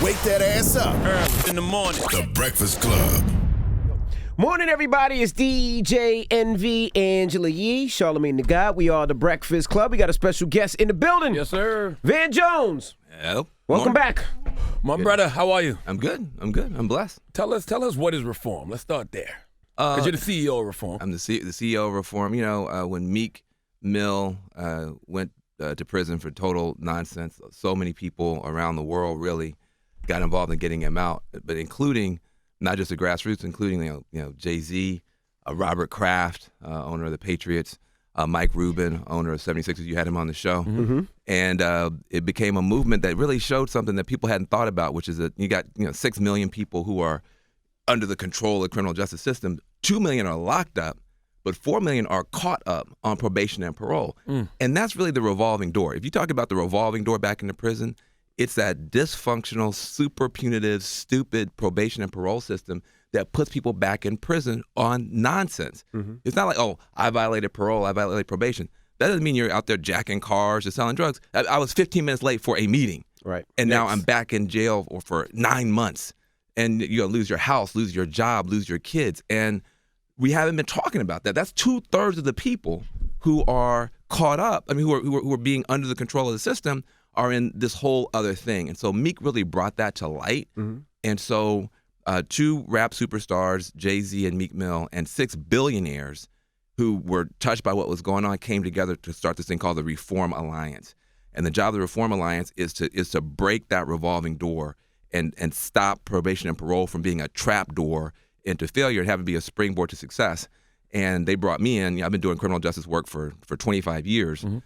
Wake that ass up. Early in the morning. The Breakfast Club. Morning, everybody. It's DJ NV, Angela Yee, Charlamagne the God. We are the Breakfast Club. We got a special guest in the building. Yes, sir. Van Jones. Yep. Welcome back. My brother, how are you? I'm good. I'm blessed. Tell us what is reform. Let's start there. Because you're the CEO of reform. I'm the CEO of Reform. You know, when Meek Mill went to prison for total nonsense, so many people around the world really got involved in getting him out, but including not just the Grassroots, including you know Jay-Z, Robert Kraft, owner of the Patriots, Mike Rubin, owner of 76ers. You had him on the show. Mm-hmm. And it became a movement that really showed something that people hadn't thought about, which is that you got 6 million people who are under the control of the criminal justice system. 2 million are locked up, but 4 million are caught up on probation and parole. And that's really the revolving door. If you talk about the revolving door back into prison, it's that dysfunctional, super punitive, stupid probation and parole system that puts people back in prison on nonsense. Mm-hmm. It's not like, oh, I violated parole, I violated probation. That doesn't mean you're out there jacking cars or selling drugs. I was 15 minutes late for a meeting. Right. And now I'm back in jail for 9 months. And you're going to lose your house, lose your job, lose your kids. And we haven't been talking about that. That's 2/3 of the people who are caught up, who are being under the control of the system, are in this whole other thing. And so Meek really brought that to light. Mm-hmm. And so 2 rap superstars, Jay-Z and Meek Mill, and 6 billionaires who were touched by what was going on came together to start this thing called the Reform Alliance. And the job of the Reform Alliance is to break that revolving door and stop probation and parole from being a trap door into failure and have it be a springboard to success. And they brought me in. I've been doing criminal justice work for 25 years. Mm-hmm.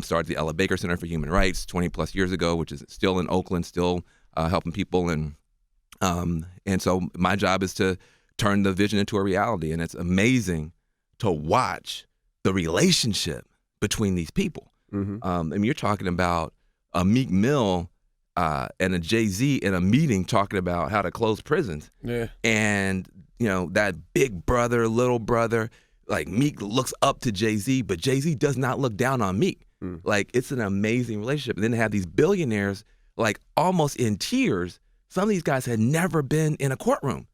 Started the Ella Baker Center for Human Rights 20 plus years ago, which is still in Oakland, still helping people. And so my job is to turn the vision into a reality. And it's amazing to watch the relationship between these people. Mm-hmm. You're talking about a Meek Mill and a Jay-Z in a meeting talking about how to close prisons. Yeah. And, that big brother, little brother, like Meek looks up to Jay-Z, but Jay-Z does not look down on Meek. Like, it's an amazing relationship. And then they have these billionaires, like, almost in tears. Some of these guys had never been in a courtroom.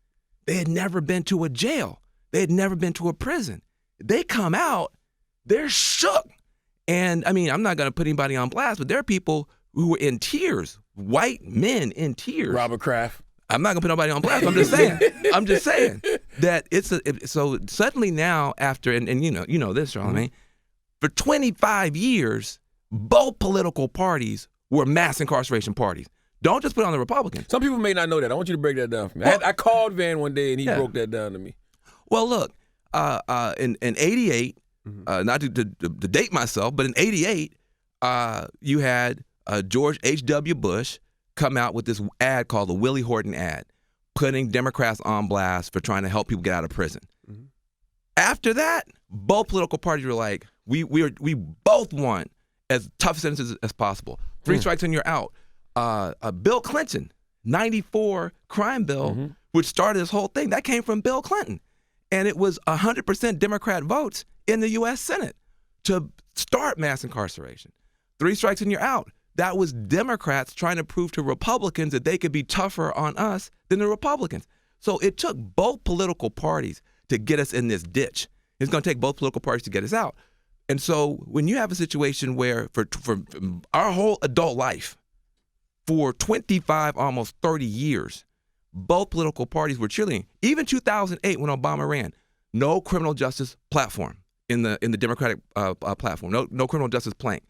They had never been to a jail. They had never been to a prison. They come out, they're shook. And, I'm not going to put anybody on blast, but there are people who were in tears, white men in tears. Robert Kraft. I'm not going to put nobody on blast. I'm just saying that so suddenly now after, and you know this, Charlamagne, for 25 years, both political parties were mass incarceration parties. Don't just put it on the Republicans. Some people may not know that. I want you to break that down for me. Well, I called Van one day and he broke that down to me. Well, look, in 88, not to date myself, but in 88, you had George H.W. Bush come out with this ad called the Willie Horton ad, putting Democrats on blast for trying to help people get out of prison. Mm-hmm. After that, both political parties were like, we both want as tough sentences as possible. 3 strikes and you're out. Bill Clinton, 94 crime bill, which started this whole thing, that came from Bill Clinton. And it was 100% Democrat votes in the U.S. Senate to start mass incarceration. 3 strikes and you're out. That was Democrats trying to prove to Republicans that they could be tougher on us than the Republicans. So it took both political parties to get us in this ditch. It's going to take both political parties to get us out. And so when you have a situation where for our whole adult life, for 25, almost 30 years, both political parties were cheerleading. Even 2008 when Obama ran, no criminal justice platform in the Democratic platform, no criminal justice plank.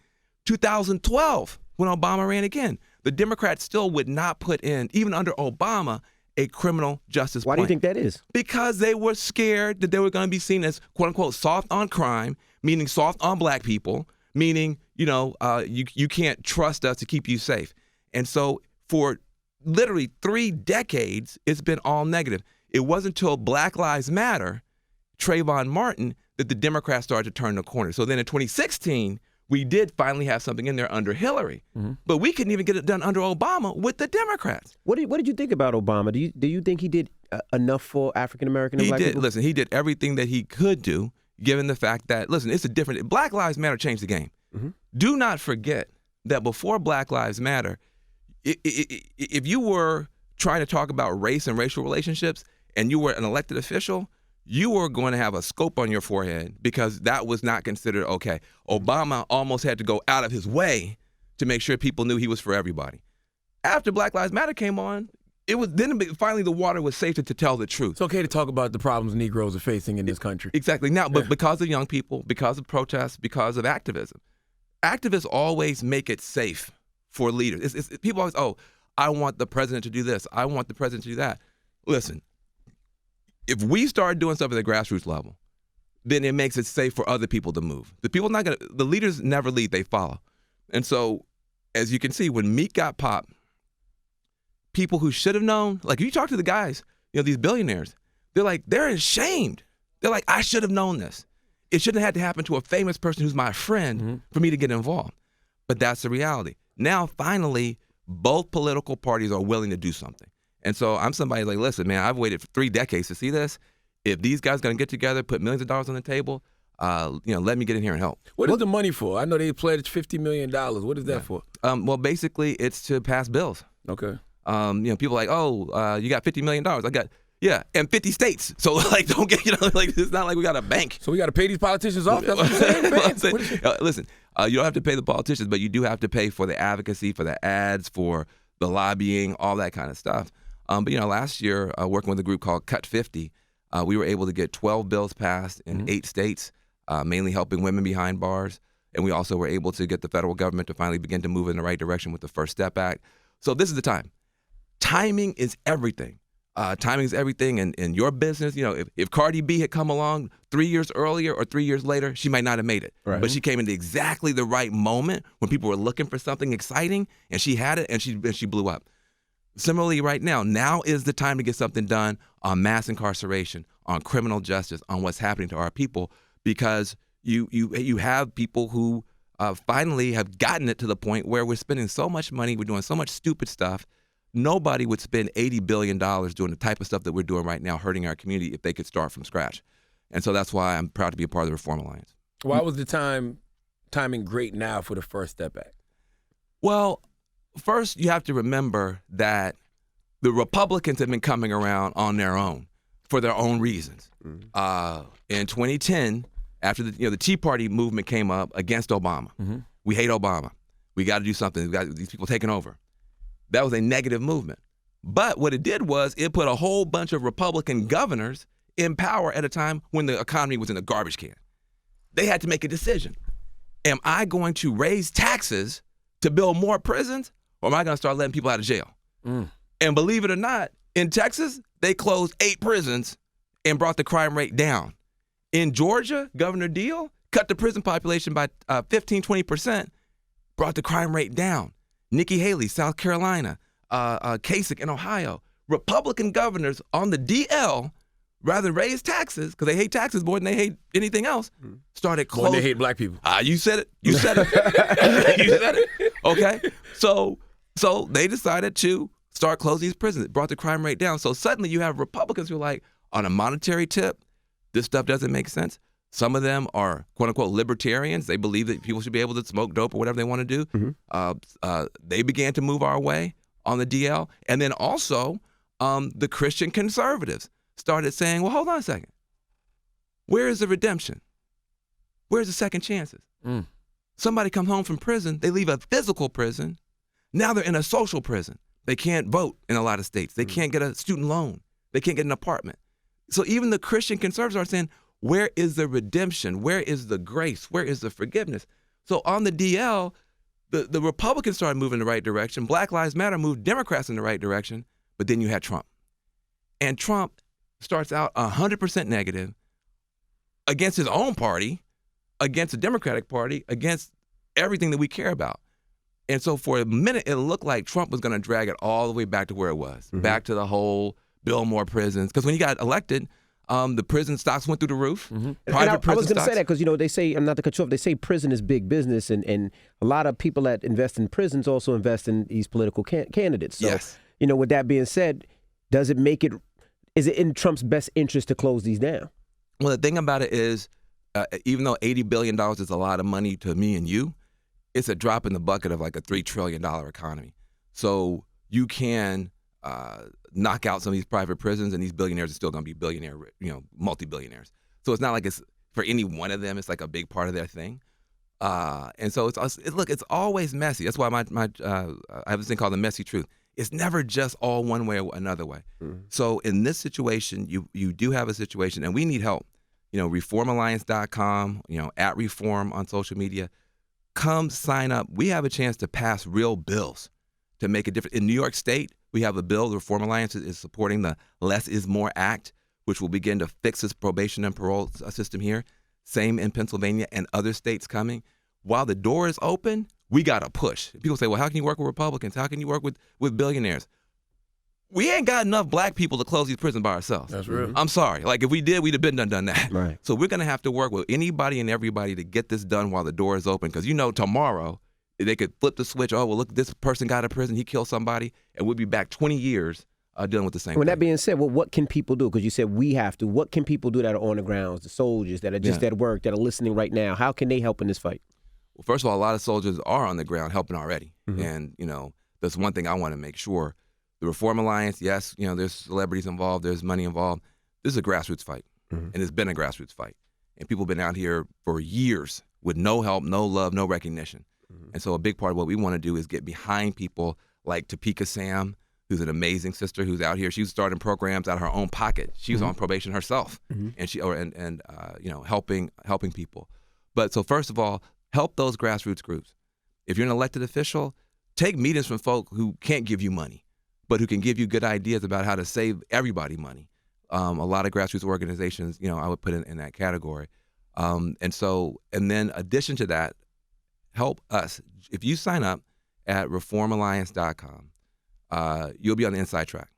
2012 when Obama ran again, the Democrats still would not put in, even under Obama, a criminal justice plank. Why do you think that is? Because they were scared that they were going to be seen as, quote unquote, soft on crime, meaning soft on black people, meaning, you can't trust us to keep you safe. And so for literally 3 decades, it's been all negative. It wasn't until Black Lives Matter, Trayvon Martin, that the Democrats started to turn the corner. So then in 2016, we did finally have something in there under Hillary. Mm-hmm. But we couldn't even get it done under Obama with the Democrats. What did you think about Obama? Do you think he did enough for African American and black people? Listen, he did everything that he could do, given the fact that, listen, it's a different, Black Lives Matter changed the game. Mm-hmm. Do not forget that before Black Lives Matter, if you were trying to talk about race and racial relationships and you were an elected official, you were going to have a scope on your forehead because that was not considered okay. Obama almost had to go out of his way to make sure people knew he was for everybody. After Black Lives Matter came on, it was then finally the water was safe to tell the truth. It's okay to talk about the problems Negroes are facing in this country. Exactly. Now, but because of young people, because of protests, because of activism, activists always make it safe for leaders. People always, I want the president to do this. I want the president to do that. Listen, if we start doing stuff at the grassroots level, then it makes it safe for other people to move. The leaders never lead, they follow. And so, as you can see, when Meek got popped, people who should have known, like you talk to the guys, these billionaires, they're ashamed. They're like, I should have known this. It shouldn't have had to happen to a famous person who's my friend for me to get involved. But that's the reality. Now, finally, both political parties are willing to do something. And so I'm somebody like, listen, man, I've waited for 3 decades to see this. If these guys are going to get together, put millions of dollars on the table, let me get in here and help. What is the money for? I know they pledged $50 million. What is that for? Well, basically, it's to pass bills. Okay. People are like, you got $50 million. I got, and 50 states. So, don't get, it's not like we got a bank. So we got to pay these politicians off? That's what I'm saying, man. Listen, you don't have to pay the politicians, but you do have to pay for the advocacy, for the ads, for the lobbying, all that kind of stuff. But last year, working with a group called Cut 50, we were able to get 12 bills passed in 8 states, mainly helping women behind bars. And we also were able to get the federal government to finally begin to move in the right direction with the First Step Act. So this is the time. Timing is everything. Timing is everything in your business. If Cardi B had come along 3 years earlier or 3 years later, she might not have made it. Right. But she came into exactly the right moment when people were looking for something exciting, and she had it, and she blew up. Similarly, right now is the time to get something done on mass incarceration, on criminal justice, on what's happening to our people, because you have people who finally have gotten it to the point where we're spending so much money, we're doing so much stupid stuff. Nobody would spend $80 billion doing the type of stuff that we're doing right now, hurting our community, if they could start from scratch. And so that's why I'm proud to be a part of the Reform Alliance. Why was the timing great now for the First Step Act? Well, first you have to remember that the Republicans have been coming around on their own for their own reasons. In 2010, after the Tea Party movement came up against Obama, we hate Obama. We got to do something. We got these people taking over. That was a negative movement. But what it did was it put a whole bunch of Republican governors in power at a time when the economy was in a garbage can. They had to make a decision. Am I going to raise taxes to build more prisons, or am I going to start letting people out of jail? And believe it or not, in Texas, they closed 8 prisons and brought the crime rate down. In Georgia, Governor Deal cut the prison population by 15-20%, brought the crime rate down. Nikki Haley, South Carolina, Kasich in Ohio, Republican governors on the DL, rather than raise taxes, because they hate taxes more than they hate anything else, started closing. More than they hate black people. You said it. You said it. You said it. Okay. So they decided to start closing these prisons. It brought the crime rate down. So suddenly you have Republicans who are like, on a monetary tip, this stuff doesn't make sense. Some of them are, quote unquote, libertarians. They believe that people should be able to smoke dope or whatever they want to do. They began to move our way on the DL. And then also the Christian conservatives started saying, well, hold on a second. Where is the redemption? Where's the second chances? Somebody comes home from prison. They leave a physical prison. Now they're in a social prison. They can't vote in a lot of states. They can't get a student loan. They can't get an apartment. So even the Christian conservatives are saying, where is the redemption? Where is the grace? Where is the forgiveness? So on the DL, the Republicans started moving in the right direction. Black Lives Matter moved Democrats in the right direction. But then you had Trump. And Trump starts out 100% negative against his own party, against the Democratic Party, against everything that we care about. And so for a minute, it looked like Trump was going to drag it all the way back to where it was, back to the whole build more prisons. Because when he got elected, the prison stocks went through the roof. I was going to say that because, they say, I'm not to cut you off, they say prison is big business, and a lot of people that invest in prisons also invest in these political candidates. So, yes. With that being said, is it in Trump's best interest to close these down? Well, the thing about it is, even though $80 billion is a lot of money to me and you, it's a drop in the bucket of like a $3 trillion economy. So you can knock out some of these private prisons, and these billionaires are still going to be multi-billionaires. So it's not like it's for any one of them. It's like a big part of their thing. And so it's always messy. That's why I have this thing called the messy truth. It's never just all one way or another way. Mm-hmm. So in this situation, you do have a situation, and we need help. ReformAlliance.com, at Reform on social media. Come sign up. We have a chance to pass real bills to make a difference. In New York State, we have a bill. The Reform Alliance is supporting the Less is More Act, which will begin to fix this probation and parole system here. Same in Pennsylvania and other states coming. While the door is open, we got to push. People say, well, how can you work with Republicans? How can you work with billionaires? We ain't got enough black people to close these prisons by ourselves. That's real. I'm sorry. Like, if we did, we'd have been done that. Right. So we're going to have to work with anybody and everybody to get this done while the door is open. Because, tomorrow they could flip the switch. Oh, well, look, this person got out of prison. He killed somebody. And we'll be back 20 years dealing with the same thing. That being said, well, what can people do? Because you said we have to. What can people do that are on the grounds, the soldiers that are just at work, that are listening right now? How can they help in this fight? Well, first of all, a lot of soldiers are on the ground helping already. Mm-hmm. And, that's one thing I want to make sure. The Reform Alliance, yes, there's celebrities involved, there's money involved. This is a grassroots fight, and it's been a grassroots fight. And people have been out here for years with no help, no love, no recognition. Mm-hmm. And so a big part of what we want to do is get behind people like Topeka Sam, who's an amazing sister who's out here. She's starting programs out of her own pocket. She was on probation herself, and she helping people. But so first of all, help those grassroots groups. If you're an elected official, take meetings from folk who can't give you money, but who can give you good ideas about how to save everybody money. A lot of grassroots organizations, I would put in that category. And then addition to that, help us. If you sign up at reformalliance.com, you'll be on the inside track.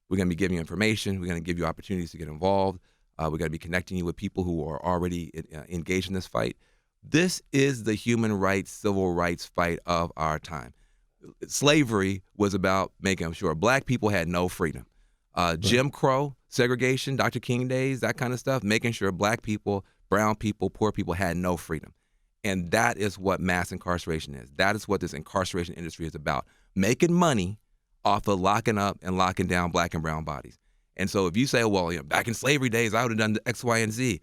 We're going to be giving you information. We're going to give you opportunities to get involved. We're going to be connecting you with people who are already engaged in this fight. This is the human rights, civil rights fight of our time. Slavery was about making sure black people had no freedom. Jim Crow, segregation, Dr. King days, that kind of stuff, making sure black people, brown people, poor people had no freedom. And that is what mass incarceration is. That is what this incarceration industry is about, making money off of locking up and locking down black and brown bodies. And so if you say, well, back in slavery days, I would have done X, Y, and Z.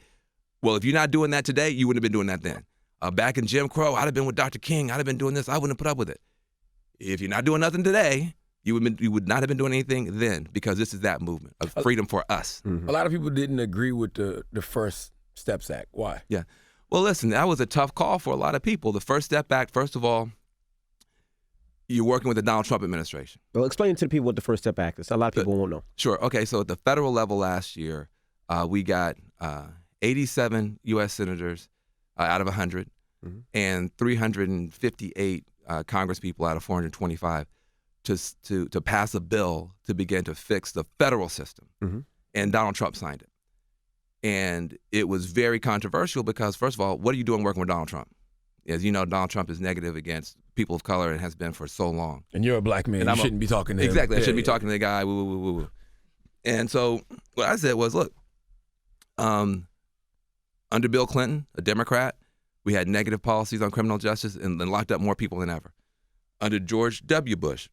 Well, if you're not doing that today, you wouldn't have been doing that then. Back in Jim Crow, I'd have been with Dr. King. I'd have been doing this. I wouldn't have put up with it. If you're not doing nothing today, you would not have been doing anything then, because this is that movement of freedom for us. Mm-hmm. A lot of people didn't agree with the First Steps Act. Why? Yeah. Well, listen, that was a tough call for a lot of people. The First Step Act, first of all, you're working with the Donald Trump administration. Well, explain to the people what the First Step Act is. A lot of people won't know. Sure. Okay, so at the federal level last year, we got 87 U.S. senators out of 100 and 358 Congress people out of 425 to pass a bill to begin to fix the federal system. Mm-hmm. And Donald Trump signed it. And it was very controversial because, first of all, what are you doing working with Donald Trump? As you know, Donald Trump is negative against people of color and has been for so long. And you're a black man. You shouldn't be talking to him. Exactly. I shouldn't be talking to the guy. Woo, woo, woo, woo. And so what I said was, look, under Bill Clinton, a Democrat, we had negative policies on criminal justice and locked up more people than ever. Under George W. Bush,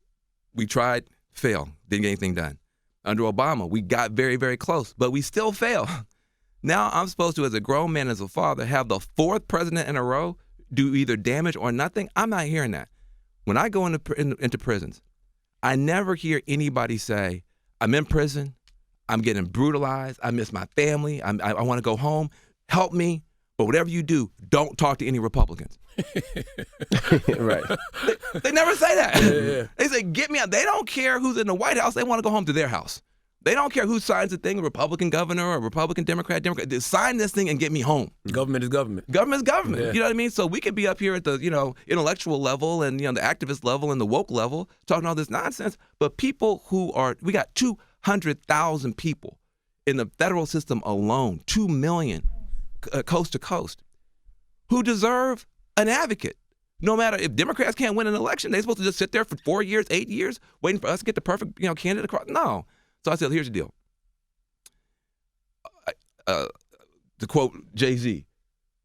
we tried, failed, didn't get anything done. Under Obama, we got very, very close, but we still failed. Now I'm supposed to, as a grown man, as a father, have the fourth president in a row do either damage or nothing? I'm not hearing that. When I go into prisons, I never hear anybody say, I'm in prison, I'm getting brutalized, I miss my family, I want to go home, help me, but whatever you do, don't talk to any Republicans. Right. They never say that. Yeah. They say, get me out. They don't care who's in the White House. They want to go home to their house. They don't care who signs the thing, a Republican governor or a Republican Democrat. They sign this thing and get me home. Government is government. Government is government. Yeah. You know what I mean? So we could be up here at the, intellectual level and, the activist level and the woke level talking all this nonsense. But people we got 200,000 people in the federal system alone, 2 million coast to coast, who deserve an advocate. No matter if Democrats can't win an election, they're supposed to just sit there for 4 years, 8 years, waiting for us to get the perfect, candidate across. No. So I said, here's the deal. To quote Jay-Z,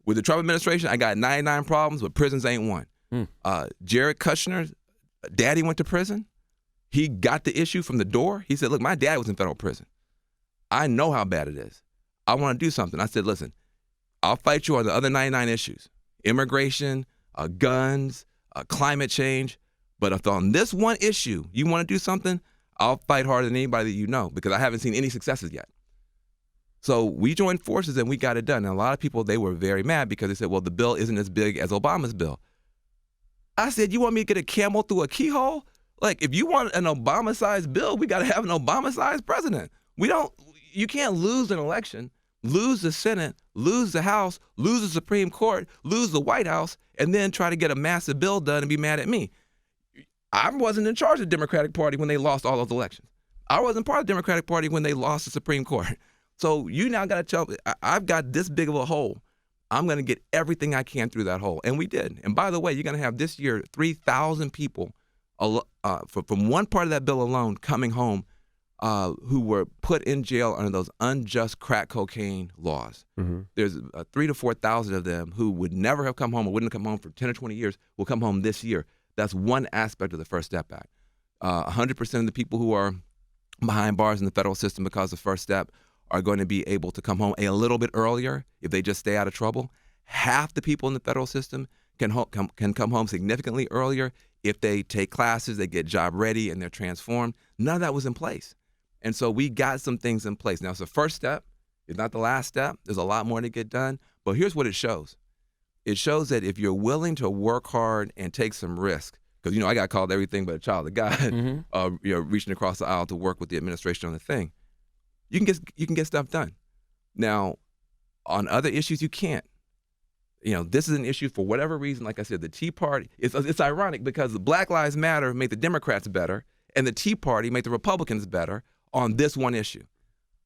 with the Trump administration, I got 99 problems, but prisons ain't one. Jared Kushner's daddy went to prison. He got the issue from the door. He said, look, my dad was in federal prison. I know how bad it is. I want to do something. I said, listen, I'll fight you on the other 99 issues, immigration, guns, climate change. But if on this one issue you want to do something, I'll fight harder than anybody that you know, because I haven't seen any successes yet. So we joined forces and we got it done. And a lot of people, they were very mad because they said, well, the bill isn't as big as Obama's bill. I said, you want me to get a camel through a keyhole? Like, if you want an Obama-sized bill, we got to have an Obama-sized president. You can't lose an election, lose the Senate, lose the House, lose the Supreme Court, lose the White House, and then try to get a massive bill done and be mad at me. I wasn't in charge of the Democratic Party when they lost all those elections. I wasn't part of the Democratic Party when they lost the Supreme Court. So you now got to tell me, I've got this big of a hole. I'm going to get everything I can through that hole. And we did. And by the way, you're going to have this year 3,000 people from one part of that bill alone coming home who were put in jail under those unjust crack cocaine laws. Mm-hmm. There's 3,000 to 4,000 of them who would never have come home or wouldn't have come home for 10 or 20 years will come home this year. That's one aspect of the First Step Act. 100% of the people who are behind bars in the federal system because of First Step are going to be able to come home a little bit earlier if they just stay out of trouble. Half the people in the federal system can come home significantly earlier if they take classes, they get job ready, and they're transformed. None of that was in place. And so we got some things in place. Now, it's the first step. It's not the last step. There's a lot more to get done. But here's what it shows. It shows that if you're willing to work hard and take some risk, because, I got called everything but a child of God, mm-hmm. Reaching across the aisle to work with the administration on the thing, you can get stuff done. Now, on other issues, you can't. This is an issue for whatever reason. Like I said, the Tea Party, it's ironic because the Black Lives Matter made the Democrats better and the Tea Party made the Republicans better on this one issue.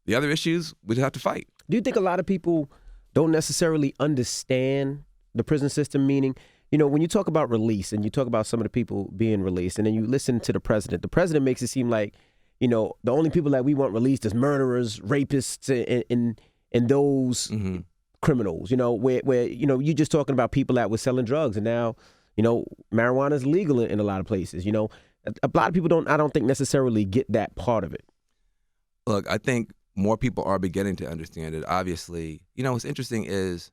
The other issues, we'd have to fight. Do you think a lot of people don't necessarily understand the prison system? Meaning, when you talk about release and you talk about some of the people being released and then you listen to the president makes it seem like, the only people that we want released is murderers, rapists, and those mm-hmm. criminals, where you're just talking about people that were selling drugs and now, marijuana is legal in a lot of places. A lot of people I don't think necessarily get that part of it. Look, I think more people are beginning to understand it. Obviously, what's interesting is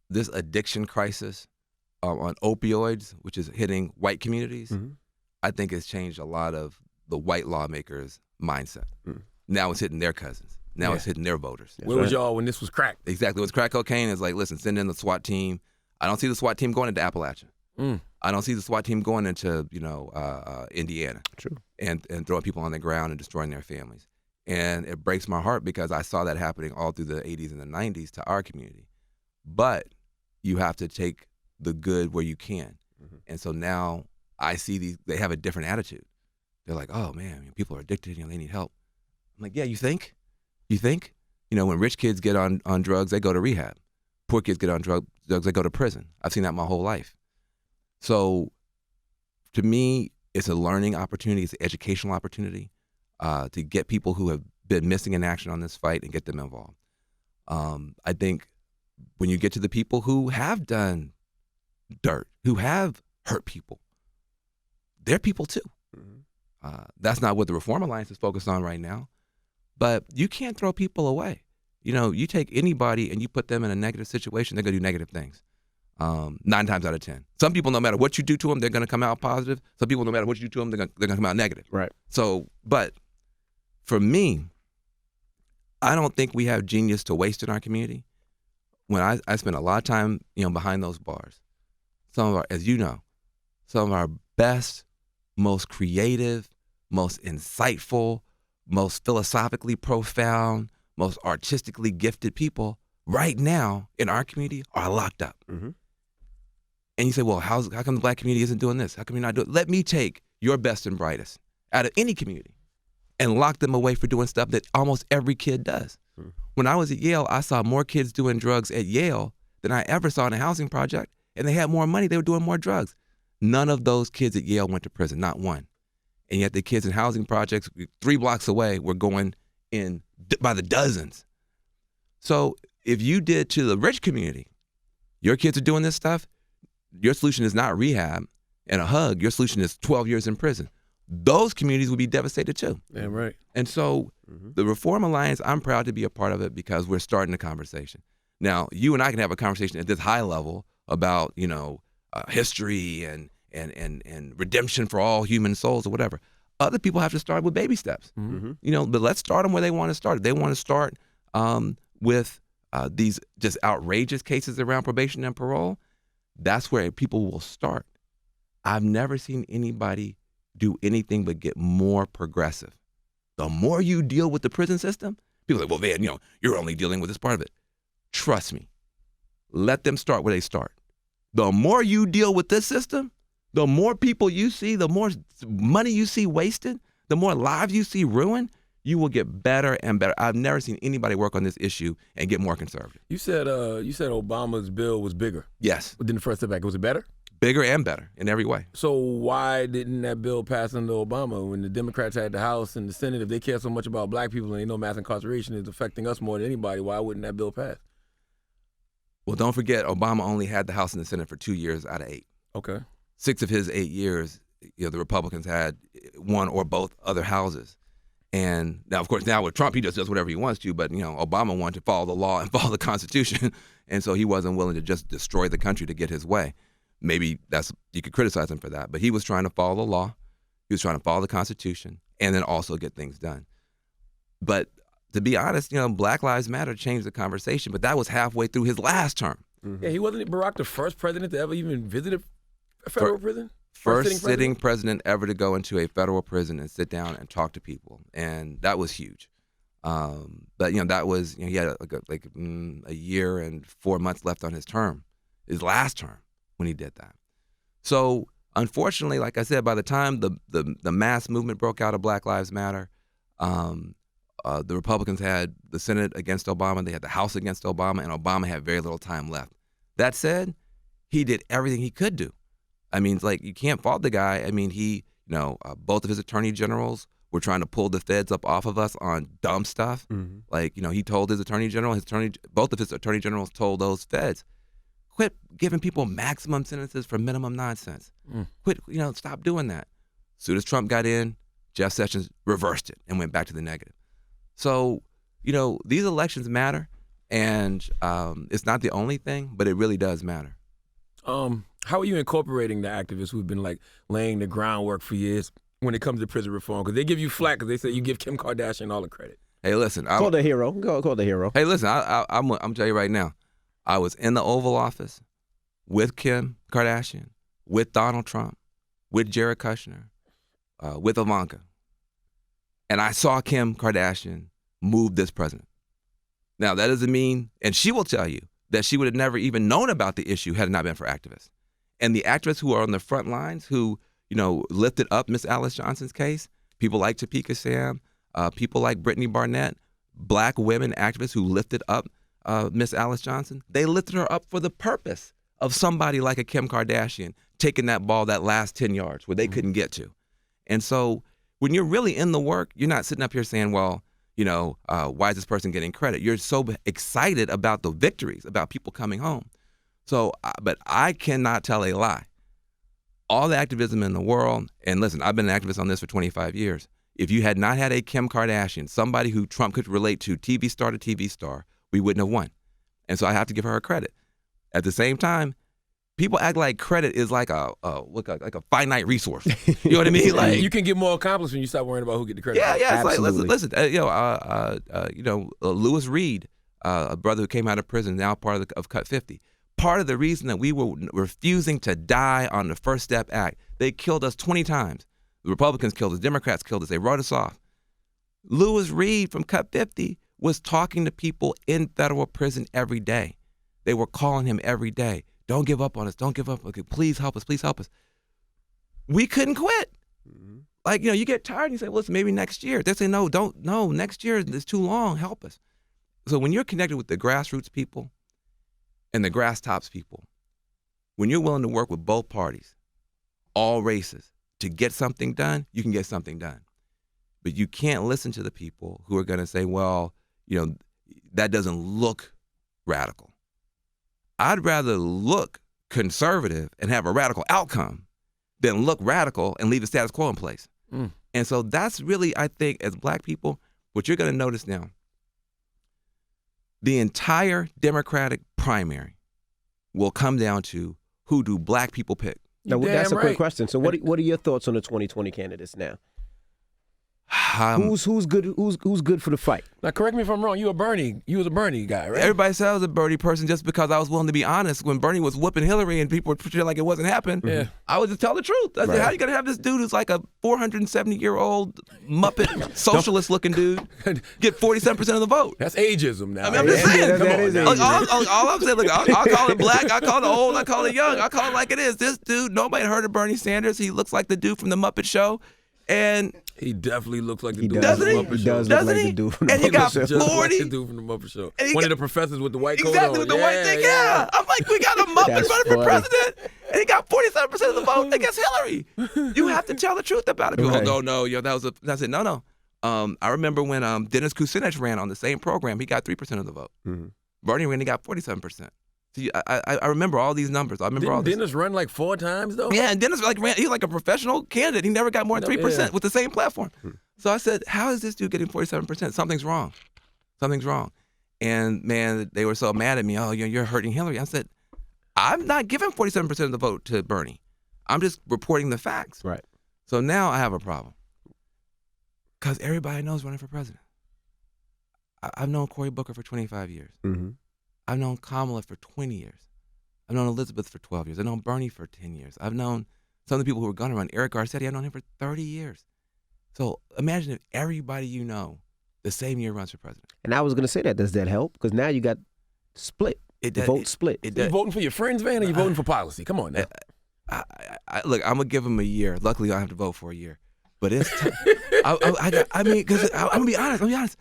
this addiction crisis on opioids, which is hitting white communities, mm-hmm. I think has changed a lot of the white lawmakers' mindset. Mm. Now it's hitting their cousins. Now it's hitting their voters. Where was y'all when this was crack? Exactly. When it's crack cocaine, it's like, listen, send in the SWAT team. I don't see the SWAT team going into Appalachia. Mm. I don't see the SWAT team going into, Indiana. True. And throwing people on the ground and destroying their families. And it breaks my heart because I saw that happening all through the 80s and the 90s to our community. But you have to take the good where you can. Mm-hmm. And so now I see they have a different attitude. They're like, oh, man, people are addicted, they need help. I'm like, yeah, you think? You think? When rich kids get on drugs, they go to rehab. Poor kids get on drugs, they go to prison. I've seen that my whole life. So to me, it's a learning opportunity. It's an educational opportunity to get people who have been missing in action on this fight and get them involved. I think when you get to the people who have done dirt, who have hurt people, they're people too. Mm-hmm. That's not what the Reform Alliance is focused on right now. But you can't throw people away. You take anybody and you put them in a negative situation, they're going to do negative things. 9 times out of 10. Some people, no matter what you do to them, they're going to come out positive. Some people, no matter what you do to them, they're going to come out negative. Right. So, but for me, I don't think we have genius to waste in our community. When I spend a lot of time, behind those bars, some of our, as you know, some of our best, most creative, most insightful, most philosophically profound, most artistically gifted people right now in our community are locked up. Mm-hmm. And you say, well, how come the Black community isn't doing this? How come you're not doing it? Let me take your best and brightest out of any community and lock them away for doing stuff that almost every kid does. Mm-hmm. When I was at Yale, I saw more kids doing drugs at Yale than I ever saw in a housing project, and they had more money. They were doing more drugs. None of those kids at Yale went to prison, not one. And yet the kids in housing projects 3 blocks away were going in by the dozens. So if you did to the rich community, your kids are doing this stuff, your solution is not rehab and a hug. Your solution is 12 years in prison. those communities would be devastated too. Damn right. And so the Reform Alliance, I'm proud to be a part of it because we're starting a conversation. Now, you and I can have a conversation at this high level about, history and redemption for all human souls or whatever. Other people have to start with baby steps. But let's start them where they want to start. If they want to start with these just outrageous cases around probation and parole, that's where people will start. I've never seen anybody do anything but get more progressive. The more you deal with the prison system, people are like, well, Van, you're only dealing with this part of it. Trust me. Let them start where they start. The more you deal with this system, the more people you see, the more money you see wasted, the more lives you see ruined, you will get better and better. I've never seen anybody work on this issue and get more conservative. You said Obama's bill was bigger. Yes. But then the first step back, was it better? Bigger and better in every way. So why didn't that bill pass under Obama when the Democrats had the House and the Senate? If they care so much about black people and they know mass incarceration is affecting us more than anybody, why wouldn't that bill pass? Well, don't forget, Obama only had the House and the Senate for 2 years out of 8. Okay. 6 of his 8 years, the Republicans had one or both other houses. And now, of course, now with Trump, he just does whatever he wants to. But, Obama wanted to follow the law and follow the Constitution. And so he wasn't willing to just destroy the country to get his way. Maybe you could criticize him for that. But he was trying to follow the law. He was trying to follow the Constitution and then also get things done. But to be honest, Black Lives Matter changed the conversation. But that was halfway through his last term. Yeah, he wasn't Barack the first president to ever even visit a federal prison? First sitting president ever to go into a federal prison and sit down and talk to people, and that was huge. But that was he had a year and 4 months left on his last term when he did that. So unfortunately, like I said, by the time the mass movement broke out of Black Lives Matter, the Republicans had the Senate against Obama, they had the House against Obama, and Obama had very little time left. That said, he did everything he could do. I mean, you can't fault the guy. I mean, he, both of his attorney generals were trying to pull the feds up off of us on dumb stuff. He told his attorney general, both of his attorney generals told those feds, quit giving people maximum sentences for minimum nonsense. Quit, stop doing that. As soon as Trump got in, Jeff Sessions reversed it and went back to the negative. So, these elections matter, and it's not the only thing, but it really does matter. How are you incorporating the activists who've been laying the groundwork for years when it comes to prison reform? Because they give you flack because they say you give Kim Kardashian all the credit. Hey, listen. Call the hero. Call the hero. Hey, listen, I'm telling you right now, I was in the Oval Office with Kim Kardashian, with Donald Trump, with Jared Kushner, with Ivanka. And I saw Kim Kardashian move this president. Now, that doesn't mean, and she will tell you, that she would have never even known about the issue had it not been for activists. And the activists who are on the front lines who, lifted up Miss Alice Johnson's case, people like Topeka Sam, people like Brittany Barnett, black women activists who lifted up Miss Alice Johnson, they lifted her up for the purpose of somebody like a Kim Kardashian taking that ball that last 10 yards where they couldn't get to. And so when you're really in the work, you're not sitting up here saying, well, why is this person getting credit? You're so excited about the victories, about people coming home. So, but I cannot tell a lie. All the activism in the world, and listen, I've been an activist on this for 25 years. If you had not had a Kim Kardashian, somebody who Trump could relate to, TV star, we wouldn't have won. And so I have to give her credit. At the same time, people act like credit is like a finite resource. You know what I mean? You can get more accomplished when you stop worrying about who get the credit. Yeah. It's Absolutely. listen. Lewis Reed, a brother who came out of prison, now part of Cut 50. Part of the reason that we were refusing to die on the First Step Act, they killed us 20 times. The Republicans killed us. Democrats killed us. They wrote us off. Lewis Reed from Cut 50 was talking to people in federal prison every day. They were calling him every day. Don't give up on us. Don't give up. Okay, please help us. Please help us. We couldn't quit. You get tired and you say, well, listen, maybe next year. They say, no, next year is too long. Help us. So when you're connected with the grassroots people and the grass tops people, when you're willing to work with both parties, all races, to get something done, you can get something done. But you can't listen to the people who are going to say, well, that doesn't look radical. I'd rather look conservative and have a radical outcome than look radical and leave the status quo in place. And so that's really, I think, as black people, what you're going to notice now, the entire Democratic primary will come down to who do black people pick. Now, that's a quick question. So what are your thoughts on the 2020 candidates now? Who's good? Who's good for the fight? Now, correct me if I'm wrong. You was a Bernie guy, right? Everybody said I was a Bernie person just because I was willing to be honest. When Bernie was whooping Hillary and people were pretending like it wasn't happening, I would just tell the truth. I said, how you gonna have this dude who's like a 470-year-old Muppet socialist-looking dude get 47% of the vote? That's ageism now. I mean, I'm just saying. That is Look, all I'm saying, look, I'll call it black, I call it old, I call it young, I call it like it is. This dude, nobody heard of Bernie Sanders. He looks like the dude from the Muppet Show, and he definitely looks like the dude doesn't from he? the Muppet He Show. does look like the dude from the And he Muppet got Show. Just like 40. the dude from the Muppet Show. And he One got- of the professors with the white coat Exactly, on. with the white thing, yeah. I'm like, we got a Muppet That's running for funny. president, and he got 47% of the vote against Hillary. You have to tell the truth about it. People, Right. no, that was I said, no. I remember when Dennis Kucinich ran on the same program, he got 3% of the vote. Bernie ran, he got 47%. See, I remember all these numbers. I remember all Didn't this. Dennis run like 4 times, though? Yeah, and Dennis ran. He was like a professional candidate. He never got more than 3% with the same platform. So I said, how is this dude getting 47%? Something's wrong. Something's wrong. And man, they were so mad at me. Oh, you're hurting Hillary. I said, I'm not giving 47% of the vote to Bernie. I'm just reporting the facts. Right. So now I have a problem because everybody knows running for president. I've known Cory Booker for 25 years. I've known Kamala for 20 years. I've known Elizabeth for 12 years. I've known Bernie for 10 years. I've known some of the people who were going to run. Eric Garcetti, I've known him for 30 years. So imagine if everybody you know the same year runs for president. And I was going to say that. Does that help? Because now you got split. The vote split. You voting for your friends, man, or you voting for policy? Come on now. Look, I'm going to give him a year. Luckily, I don't have to vote for a year. But it's I mean, because I'm going to be honest.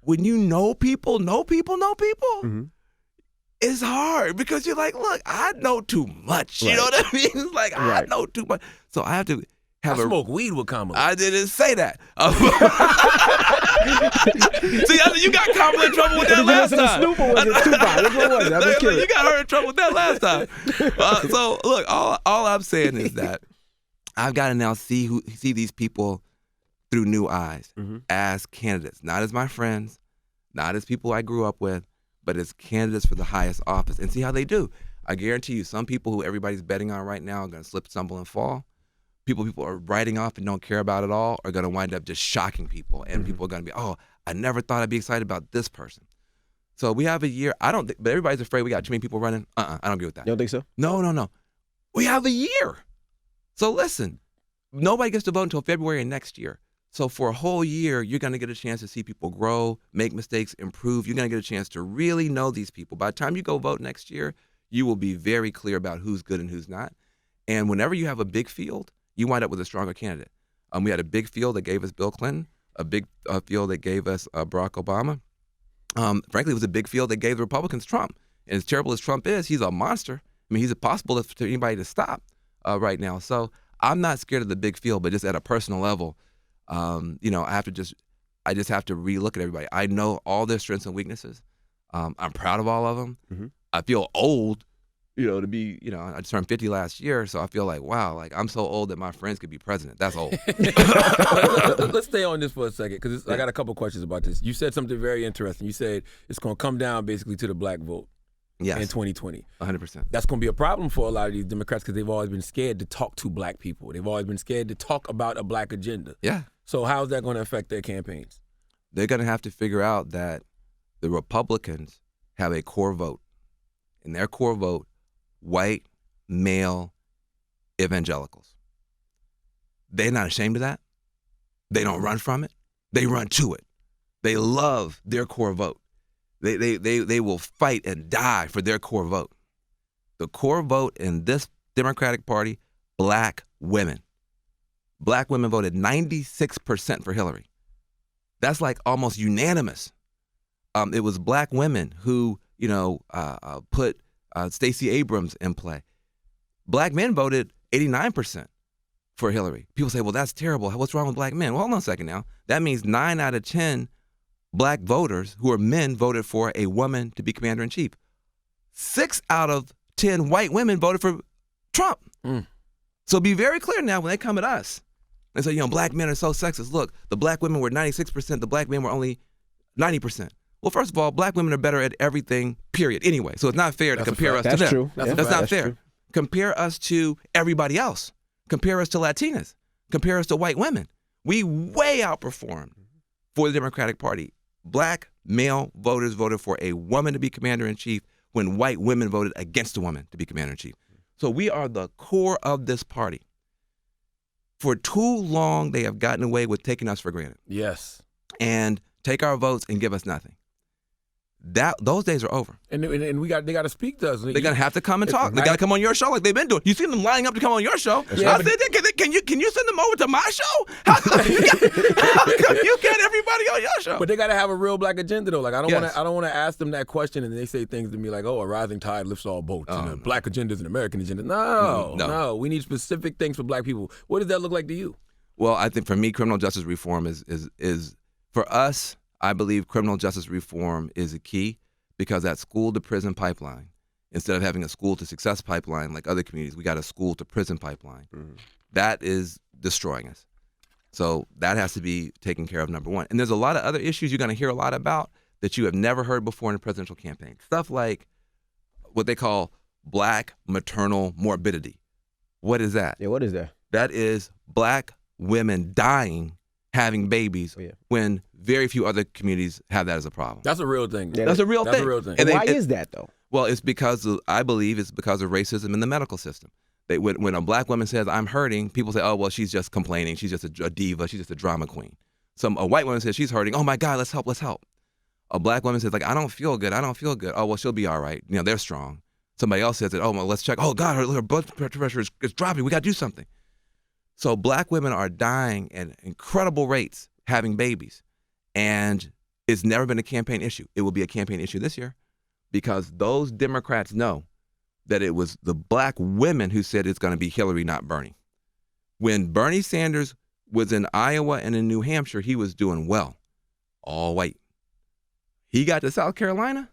When you know people, it's hard because you're like, look, I know too much. You know what I mean? Like, I know too much. So I have to have I smoke weed with Kamala. I didn't say that. See, you got Kamala in trouble with that last time. Snoop or was it Tupac? Which one was it? I'm just curious. You got her in trouble with that last time. So look, all I'm saying is that I've got to now see these people through new eyes as candidates, not as my friends, not as people I grew up with, but as candidates for the highest office, and see how they do. I guarantee you, some people who everybody's betting on right now are going to slip, stumble, and fall. People are writing off and don't care about it all are going to wind up just shocking people, and people are going to be, oh, I never thought I'd be excited about this person. So we have a year. But everybody's afraid we got too many people running. I don't agree with that. You don't think so? No. We have a year. So listen, nobody gets to vote until February of next year. So for a whole year, you're going to get a chance to see people grow, make mistakes, improve. You're going to get a chance to really know these people. By the time you go vote next year, you will be very clear about who's good and who's not. And whenever you have a big field, you wind up with a stronger candidate. We had a big field that gave us Bill Clinton, a big field that gave us Barack Obama. Frankly, it was a big field that gave the Republicans Trump. And as terrible as Trump is, he's a monster. I mean, he's impossible for anybody to stop right now. So I'm not scared of the big field, but just at a personal level, I just have to relook at everybody. I know all their strengths and weaknesses. I'm proud of all of them. I feel old, to be, I just turned 50 last year, so I feel like, wow, like I'm so old that my friends could be president. That's old. Let's stay on this for a second, because I got a couple questions about this. You said something very interesting. You said it's going to come down basically to the black vote in 2020. 100%. That's going to be a problem for a lot of these Democrats because they've always been scared to talk to black people. They've always been scared to talk about a black agenda. Yeah. So how's that going to affect their campaigns? They're going to have to figure out that the Republicans have a core vote. And their core vote, white, male, evangelicals. They're not ashamed of that. They don't run from it. They run to it. They love their core vote. They will fight and die for their core vote. The core vote in this Democratic Party, black women. Black women voted 96% for Hillary. That's like almost unanimous. It was black women who, put Stacey Abrams in play. Black men voted 89% for Hillary. People say, well, that's terrible. What's wrong with black men? Well, hold on a second now. That means 9 out of 10 black voters who are men voted for a woman to be commander-in-chief. 6 out of 10 white women voted for Trump. So be very clear now when they come at us. And so, black men are so sexist. Look, the black women were 96%, the black men were only 90%. Well, first of all, black women are better at everything, period, anyway. So it's not fair to compare us to them. That's true. That's not fair. True. Compare us to everybody else. Compare us to Latinas. Compare us to white women. We way outperformed for the Democratic Party. Black male voters voted for a woman to be commander-in-chief when white women voted against a woman to be commander-in-chief. So we are the core of this party. For too long, they have gotten away with taking us for granted. Yes. And take our votes and give us nothing. Those days are over. And they got to speak to us. They're gonna have to come and talk. They got to come on your show like they've been doing. You see them lining up to come on your show. Yeah, I said, can you send them over to my show? How come you get everybody on your show? But they got to have a real black agenda though. Like I don't Yes. want to ask them that question and they say things to me like, "Oh, a rising tide lifts all boats." And a black agenda is an American agenda. No. We need specific things for black people. What does that look like to you? Well, I think for me, criminal justice reform is for us. I believe criminal justice reform is a key because that school to prison pipeline, instead of having a school to success pipeline like other communities, we got a school to prison pipeline. Mm-hmm. That is destroying us. So that has to be taken care of, number one. And there's a lot of other issues you're going to hear a lot about that you have never heard before in a presidential campaign. Stuff like what they call black maternal morbidity. What is that? Yeah, what is that? That is black women dying having babies when very few other communities have that as a problem. That's a real thing. Yeah, that's a real thing. That's a real thing. And why is that though? Well, it's because I believe it's because of racism in the medical system. When a black woman says, "I'm hurting," people say, "Oh, well, she's just complaining. She's just a diva. She's just a drama queen." A white woman says she's hurting. "Oh my God, let's help. A black woman says, "I don't feel good. Oh, well, she'll be all right. They're strong." Somebody else says it. "Oh, well, let's check. Oh God, her blood pressure is dropping. We got to do something." So black women are dying at incredible rates having babies. And it's never been a campaign issue. It will be a campaign issue this year because those Democrats know that it was the black women who said it's going to be Hillary, not Bernie. When Bernie Sanders was in Iowa and in New Hampshire, he was doing well, all white. He got to South Carolina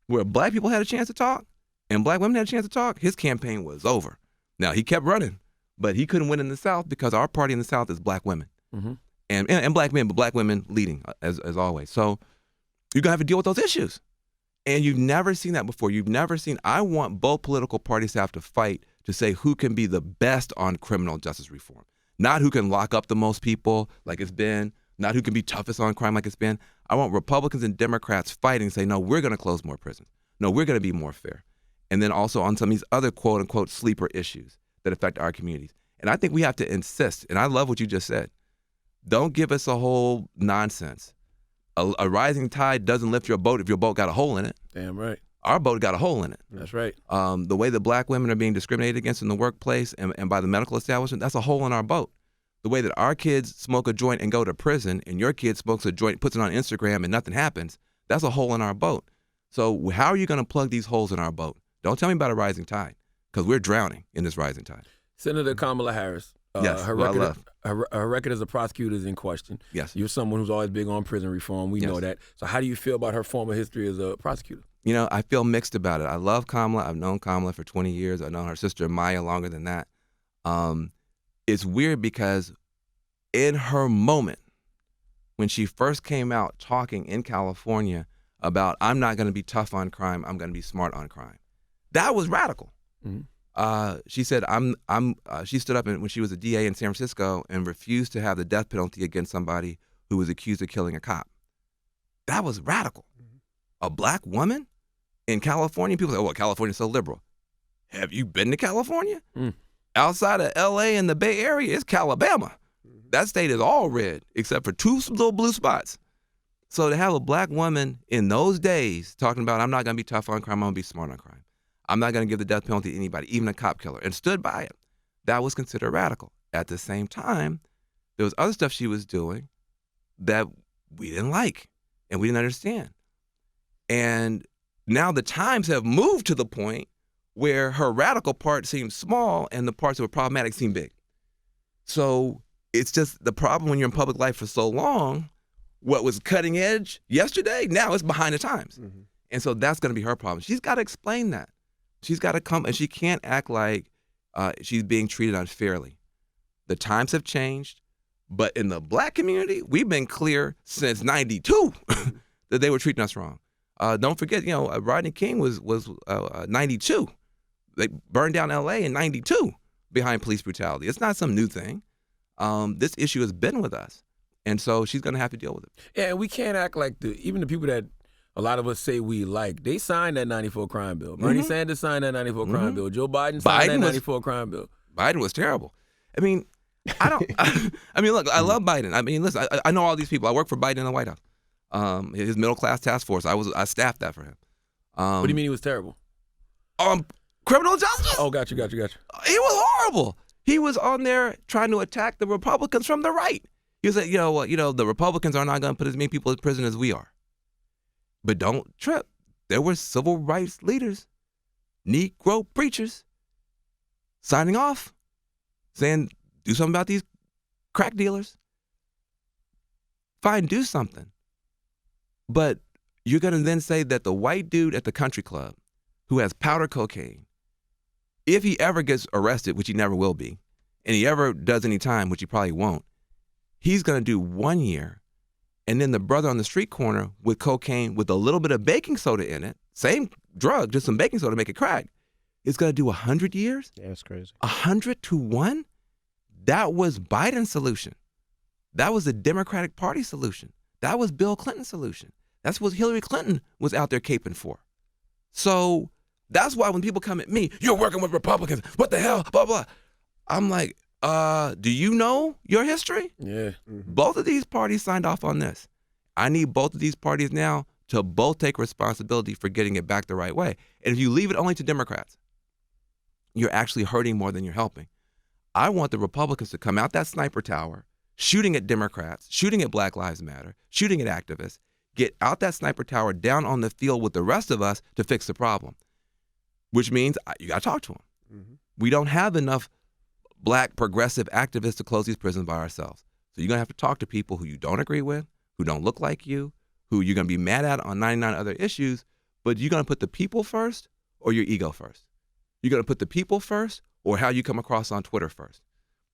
where black people had a chance to talk and black women had a chance to talk. His campaign was over. Now, he kept running. But he couldn't win in the South because our party in the South is black women. Mm-hmm. And black men, but black women leading, as always. So you're going to have to deal with those issues. And you've never seen that before. I want both political parties to have to fight to say who can be the best on criminal justice reform. Not who can lock up the most people like it's been, not who can be toughest on crime like it's been. I want Republicans and Democrats fighting and say, no, we're going to close more prisons. No, we're going to be more fair. And then also on some of these other quote unquote sleeper issues that affect our communities. And I think we have to insist, and I love what you just said, don't give us a whole nonsense. A rising tide doesn't lift your boat if your boat got a hole in it. Damn right. Our boat got a hole in it. That's right. The way that black women are being discriminated against in the workplace and by the medical establishment, that's a hole in our boat. The way that our kids smoke a joint and go to prison and your kid smokes a joint, puts it on Instagram and nothing happens, that's a hole in our boat. So how are you going to plug these holes in our boat? Don't tell me about a rising tide. Because we're drowning in this rising tide. Senator Kamala Harris, yes, her record as a prosecutor is in question. Yes. You're someone who's always big on prison reform. We know that. So how do you feel about her former history as a prosecutor? I feel mixed about it. I love Kamala. I've known Kamala for 20 years. I've known her sister Maya longer than that. It's weird because in her moment, when she first came out talking in California about, I'm not going to be tough on crime, I'm going to be smart on crime, that was radical. Mm-hmm. She said, she stood up when she was a DA in San Francisco and refused to have the death penalty against somebody who was accused of killing a cop. That was radical. Mm-hmm. A black woman in California, people say, oh, well, California's so liberal. Have you been to California? Mm. Outside of LA and the Bay Area, it's Calabama. Mm-hmm. That state is all red except for 2 little blue spots. So to have a black woman in those days talking about, I'm not going to be tough on crime, I'm going to be smart on crime. I'm not going to give the death penalty to anybody, even a cop killer, and stood by it. That was considered radical. At the same time, there was other stuff she was doing that we didn't like and we didn't understand. And now the times have moved to the point where her radical part seems small and the parts that were problematic seem big. So it's just the problem when you're in public life for so long, what was cutting edge yesterday, now it's behind the times. Mm-hmm. And so that's going to be her problem. She's got to explain that. She's got to come, and she can't act like she's being treated unfairly. The times have changed. But in the black community, we've been clear since '92 that they were treating us wrong. Don't forget, Rodney King was 92. They burned down L.A. in '92 behind police brutality. It's not some new thing. This issue has been with us, and so she's going to have to deal with it. Yeah, and we can't act like even the people that a lot of us say we like, they signed that 94 crime bill. Bernie Sanders signed that 94 crime bill. Joe Biden signed that 94 crime bill. Biden was terrible. I mean, look, I love Biden. I mean, listen, I know all these people. I work for Biden in the White House. His middle class task force. I staffed that for him. What do you mean he was terrible? Criminal justice. Oh, got you. He was horrible. He was on there trying to attack the Republicans from the right. He was like, the Republicans are not going to put as many people in prison as we are. But don't trip. There were civil rights leaders, Negro preachers, signing off, saying, do something about these crack dealers. Fine, do something. But you're going to then say that the white dude at the country club who has powder cocaine, if he ever gets arrested, which he never will be, and he ever does any time, which he probably won't, he's going to do 1 year. And then the brother on the street corner with cocaine with a little bit of baking soda in it, same drug, just some baking soda to make it crack, is going to do 100 years? Yeah, that's crazy. 100 to 1? That was Biden's solution. That was the Democratic Party solution. That was Bill Clinton's solution. That's what Hillary Clinton was out there caping for. So that's why when people come at me, you're working with Republicans, what the hell, blah, blah. I'm like, do you know your history? Yeah. Both of these parties signed off on this. I need both of these parties now to both take responsibility for getting it back the right way. And if you leave it only to Democrats, you're actually hurting more than you're helping. I want the Republicans to come out that sniper tower, shooting at Democrats, shooting at Black Lives Matter, shooting at activists, get out that sniper tower down on the field with the rest of us to fix the problem, which means you got to talk to them. Mm-hmm. We don't have enough Black progressive activists to close these prisons by ourselves. So you're going to have to talk to people who you don't agree with, who don't look like you, who you're going to be mad at on 99 other issues, but you're going to put the people first or your ego first? You're going to put the people first or how you come across on Twitter first?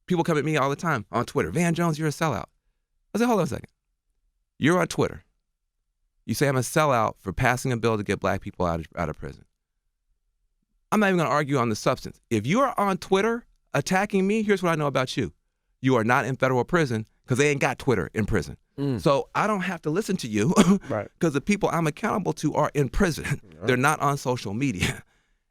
People come at me all the time on Twitter. Van Jones, you're a sellout. I say, hold on a second. You're on Twitter. You say I'm a sellout for passing a bill to get Black people out of prison. I'm not even going to argue on the substance. If you are on Twitter attacking me, here's what I know about you. You are not in federal prison because they ain't got Twitter in prison. So I don't have to listen to you because the people I'm accountable to are in prison. Right. They're not on social media.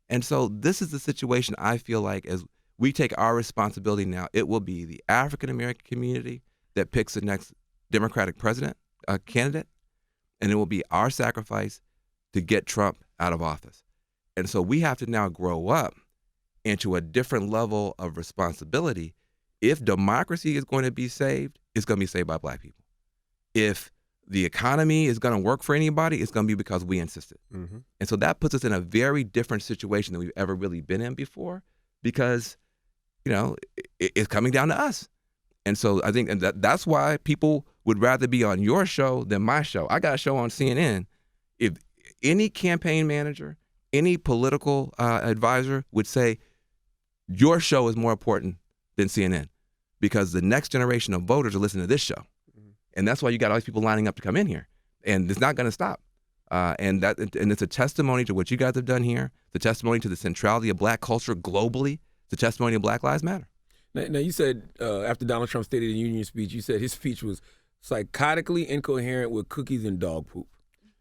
And so this is the situation I feel like as we take our responsibility now, it will be the African-American community that picks the next Democratic president candidate, and it will be our sacrifice to get Trump out of office. And so we have to now grow up into a different level of responsibility. If democracy is going to be saved, it's going to be saved by Black people. If the economy is going to work for anybody, it's going to be because we insisted. Mm-hmm. And so that puts us in a very different situation than we've ever really been in before because, it's coming down to us. And so I think that's why people would rather be on your show than my show. I got a show on CNN. If any campaign manager, any political advisor would say, your show is more important than CNN because the next generation of voters are listening to this show. And that's why you got all these people lining up to come in here. And it's not going to stop. And it's a testimony to what you guys have done here, the testimony to the centrality of Black culture globally, the testimony of Black Lives Matter. Now you said after Donald Trump's State of the Union speech, you said his speech was psychotically incoherent with cookies and dog poop.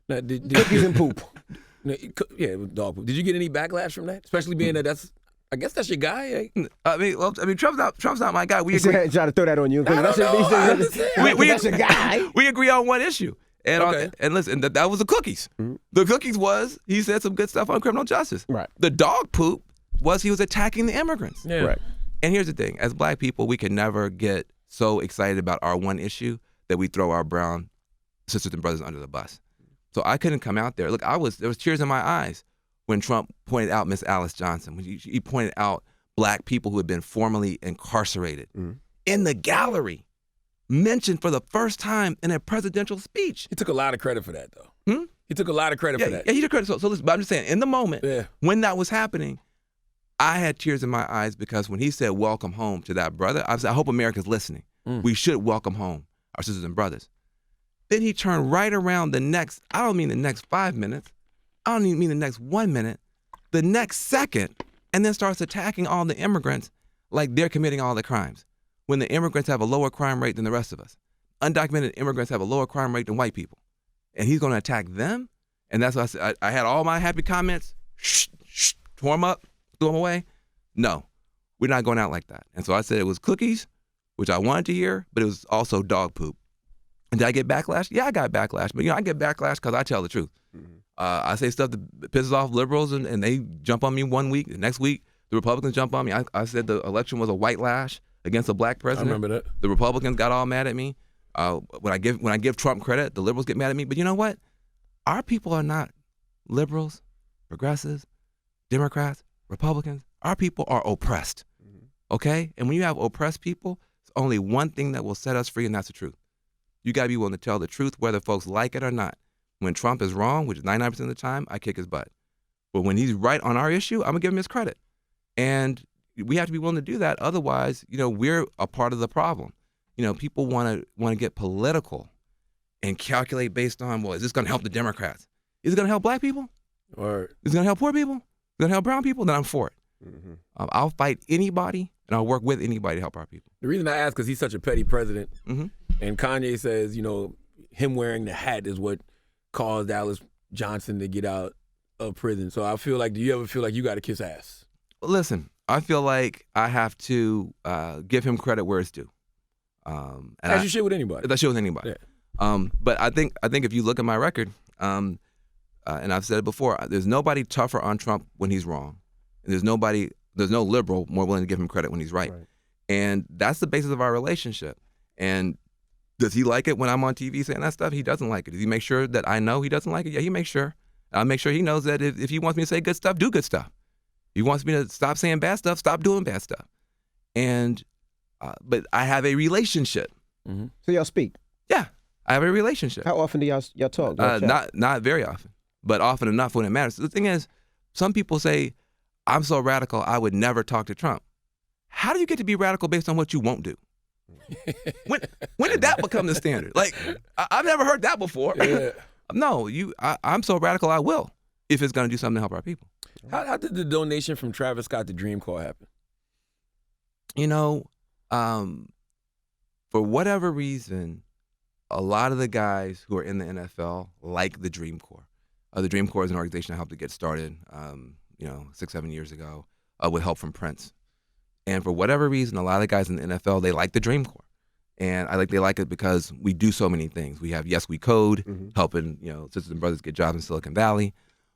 Now, Cookies and poop. Yeah, with dog poop. Did you get any backlash from that? Especially being that I guess that's your guy. Eh? I mean, Trump's not my guy. We agree. Try to throw that on you. That's your guy. We agree on one issue. And okay. And listen, that was the cookies. Mm-hmm. The cookies was he said some good stuff on criminal justice. Right. The dog poop was he was attacking the immigrants. Yeah. Right. And here's the thing: as Black people, we can never get so excited about our one issue that we throw our brown sisters and brothers under the bus. So I couldn't come out there. Look, there was tears in my eyes when Trump pointed out Miss Alice Johnson, when he pointed out Black people who had been formerly incarcerated in the gallery, mentioned for the first time in a presidential speech. He took a lot of credit for that, though. He took a lot of credit for that. Yeah, he took credit. So listen, but I'm just saying, in the moment, when that was happening, I had tears in my eyes because when he said welcome home to that brother, I hope America's listening. We should welcome home our sisters and brothers. Then he turned right around I don't mean the next 5 minutes. I don't even mean the next 1 minute, the next second, and then starts attacking all the immigrants like they're committing all the crimes, when the immigrants have a lower crime rate than the rest of us. Undocumented immigrants have a lower crime rate than white people. And he's going to attack them? And that's why I said, I had all my happy comments, tore them up, threw them away. No, we're not going out like that. And so I said it was cookies, which I wanted to hear, but it was also dog poop. And did I get backlash? Yeah, I got backlash. But, I get backlash because I tell the truth. Mm-hmm. I say stuff that pisses off liberals, and they jump on me one week. The next week, the Republicans jump on me. I said the election was a white lash against a black president. I remember that. The Republicans got all mad at me. When I give Trump credit, the liberals get mad at me. But you know what? Our people are not liberals, progressives, Democrats, Republicans. Our people are oppressed. Mm-hmm. Okay? And when you have oppressed people, it's only one thing that will set us free, and that's the truth. You got to be willing to tell the truth, whether folks like it or not. When Trump is wrong, which is 99% of the time, I kick his butt. But when he's right on our issue, I'm going to give him his credit. And we have to be willing to do that. Otherwise, we're a part of the problem. People want to get political and calculate based on, well, is this going to help the Democrats? Is it going to help black people? Or is it going to help poor people? Is it going to help brown people? Then I'm for it. Mm-hmm. I'll fight anybody, and I'll work with anybody to help our people. The reason I ask, because he's such a petty president, mm-hmm. and Kanye says, him wearing the hat is what caused Alice Johnson to get out of prison. So I feel like, do you ever feel like you got to kiss ass? Listen, I feel like I have to give him credit where it's due. As you should with anybody. That should with anybody. Yeah. But I think if you look at my record, and I've said it before, there's nobody tougher on Trump when he's wrong, and there's no liberal more willing to give him credit when he's right. And that's the basis of our relationship. And does he like it when I'm on TV saying that stuff? He doesn't like it. Does he make sure that I know he doesn't like it? Yeah, he makes sure. I'll make sure he knows that if he wants me to say good stuff, do good stuff. If he wants me to stop saying bad stuff, stop doing bad stuff. And but I have a relationship. Mm-hmm. So y'all speak? Yeah, I have a relationship. How often do y'all talk? Not very often, but often enough when it matters. The thing is, some people say, I'm so radical, I would never talk to Trump. How do you get to be radical based on what you won't do? When did that become the standard? Like, I've never heard that before. Yeah. No, I'm so radical, I will, if it's going to do something to help our people. How did the donation from Travis Scott to Dream Corps happen? For whatever reason, a lot of the guys who are in the NFL like the Dream Corps. The Dream Corps is an organization I helped to get started, 6-7 years ago, with help from Prince. And for whatever reason, a lot of the guys in the NFL, they like the Dream Corps. And they like it because we do so many things. We have Yes We Code, mm-hmm. helping sisters and brothers get jobs in Silicon Valley.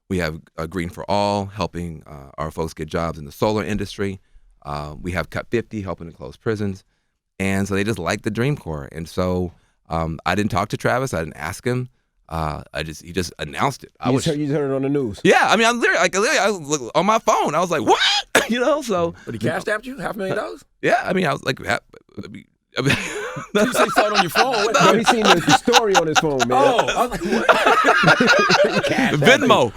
We have Green for All, helping our folks get jobs in the solar industry. We have Cut 50, helping to close prisons. And so they just like the Dream Corps. And so I didn't talk to Travis. I didn't ask him. He just announced it. You heard it on the news. Yeah, I mean, I was on my phone. I was like, what? So. But he cashed after you $500,000? Yeah, I mean, I was like, you say you saw it on your phone? No, he seen the story on his phone, man. Oh, I was like, what? Venmo.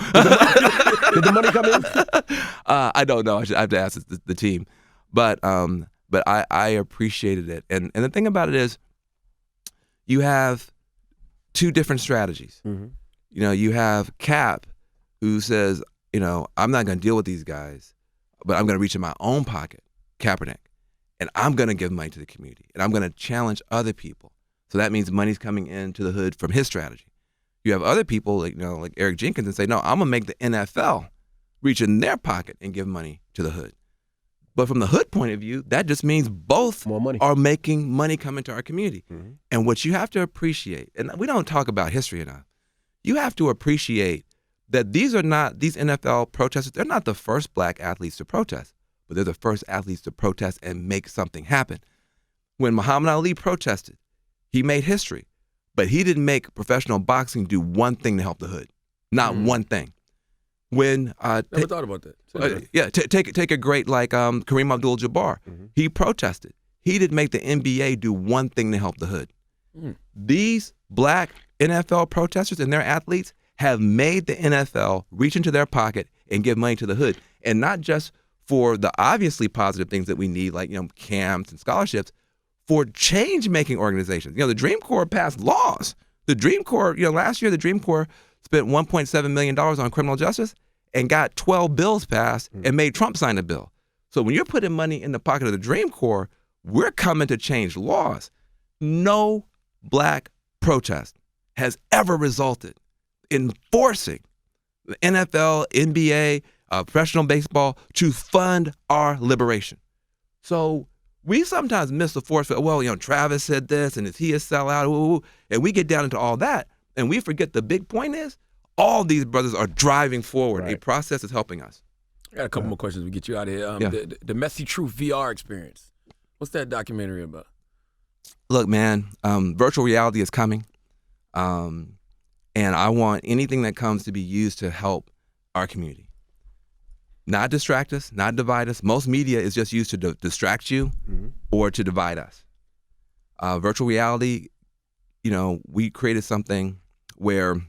Did the money come in? I don't know. I have to ask the team. But I appreciated it. And the thing about it is, you have two different strategies. Mm-hmm. You have Cap, who says, I'm not going to deal with these guys, but I'm going to reach in my own pocket, Kaepernick, and I'm going to give money to the community, and I'm going to challenge other people. So that means money's coming into the hood from his strategy. You have other people, like Eric Jenkins, and say, no, I'm going to make the NFL reach in their pocket and give money to the hood. But from the hood point of view, that just means both are making money come into our community. Mm-hmm. And what you have to appreciate, and we don't talk about history enough, you have to appreciate that these NFL protesters, they're not the first black athletes to protest, but they're the first athletes to protest and make something happen. When Muhammad Ali protested, he made history, but he didn't make professional boxing do one thing to help the hood. Not one thing. When never thought about that. Take a great like Kareem Abdul-Jabbar. Mm-hmm. He protested. He didn't make the NBA do one thing to help the hood. Mm. These black NFL protesters and their athletes have made the NFL reach into their pocket and give money to the hood, and not just for the obviously positive things that we need, like camps and scholarships, for change-making organizations. The Dream Corps passed laws. The Dream Corps, last year the Dream Corps spent $1.7 million on criminal justice and got 12 bills passed and made Trump sign a bill. So when you're putting money in the pocket of the Dream Corps, we're coming to change laws. No black protest has ever resulted in forcing the NFL, NBA, professional baseball to fund our liberation. So we sometimes miss the force. Well, Travis said this, and is he a sellout? Ooh, and we get down into all that, and we forget the big point is all these brothers are driving forward. A process is helping us. I got a couple more questions to get you out of here. The Messy Truth VR experience. What's that documentary about? Look, man, virtual reality is coming, and I want anything that comes to be used to help our community. Not distract us, not divide us. Most media is just used to distract you or to divide us. Virtual reality, we created something where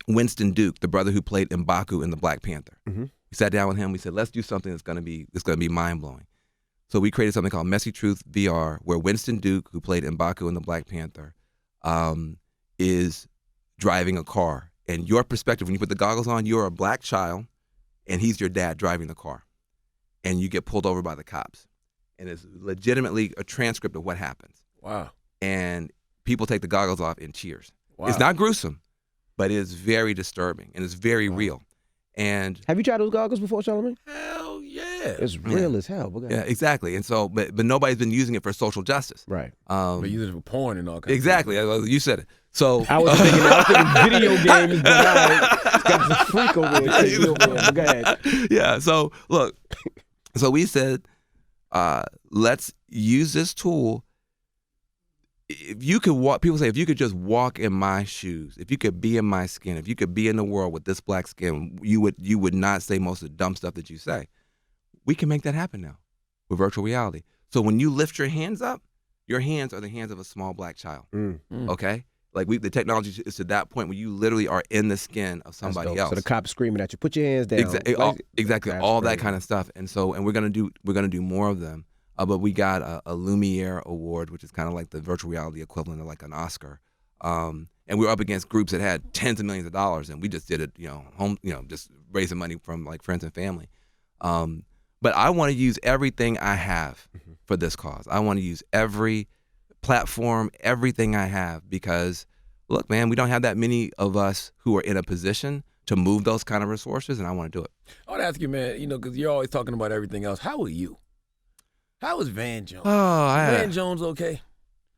Winston Duke, the brother who played M'Baku in the Black Panther, we sat down with him. We said, let's do something that's going to be mind blowing. So we created something called Messy Truth VR, where Winston Duke, who played M'Baku in the Black Panther, is driving a car. And your perspective, when you put the goggles on, you're a black child, and he's your dad driving the car. And you get pulled over by the cops. And it's legitimately a transcript of what happens. Wow. And people take the goggles off in tears. Wow. It's not gruesome, but it's very disturbing, and it's very real. And have you tried those goggles before, Charlamagne? Hell yeah. It's real as hell. Yeah, exactly. And so, but nobody's been using it for social justice. Right. But using it for porn and all kinds exactly. of stuff. You said it. So I was thinking video games, but it's got the freak over there. Go ahead. Yeah. So look, so we said, let's use this tool. If you could walk, people say, if you could just walk in my shoes, if you could be in my skin, if you could be in the world with this black skin, you would not say most of the dumb stuff that you say. We can make that happen now with virtual reality. So when you lift your hands up, your hands are the hands of a small black child. Okay? Like the technology is to that point where you literally are in the skin of somebody else. So the cop's screaming at you, put your hands down. Exactly, all that kind of stuff. And so, and we're gonna do more of them. But we got a Lumiere Award, which is kind of like the virtual reality equivalent of like an Oscar. And we were up against groups that had tens of millions of dollars, and we just did it, just raising money from like friends and family. But I want to use everything I have for this cause. I want to use every platform, everything I have, because look, man, we don't have that many of us who are in a position to move those kind of resources, and I want to do it. I want to ask you, man, because you're always talking about everything else. How are you? How was Van Jones? Van Jones okay?